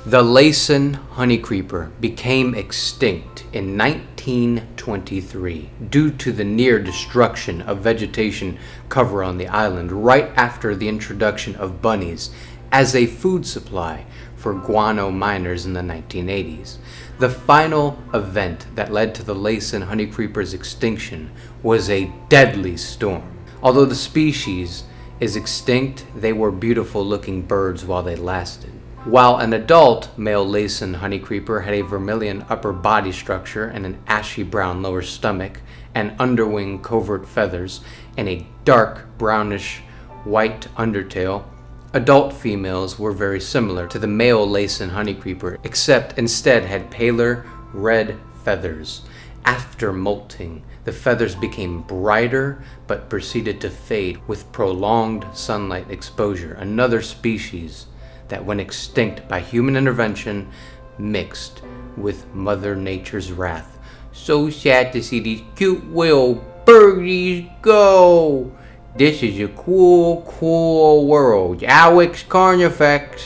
The Laysan Honeycreeper became extinct in 1923 due to the near destruction of vegetation cover on the island right after the introduction of bunnies as a food supply for guano miners in the 1980s. The final event that led to the Laysan Honeycreeper's extinction was a deadly storm. Although the species is extinct, they were beautiful looking birds while they lasted. While an adult male Laysan Honeycreeper had a vermilion upper body structure and an ashy-brown lower stomach and underwing covert feathers and a dark brownish white undertail, adult females were very similar to the male Laysan Honeycreeper, except instead had paler red feathers. After molting, the feathers became brighter but proceeded to fade with prolonged sunlight exposure. Another species that went extinct by human intervention mixed with Mother Nature's wrath. So sad to see these cute little birdies go. This is a cool world. Alex Carnifex.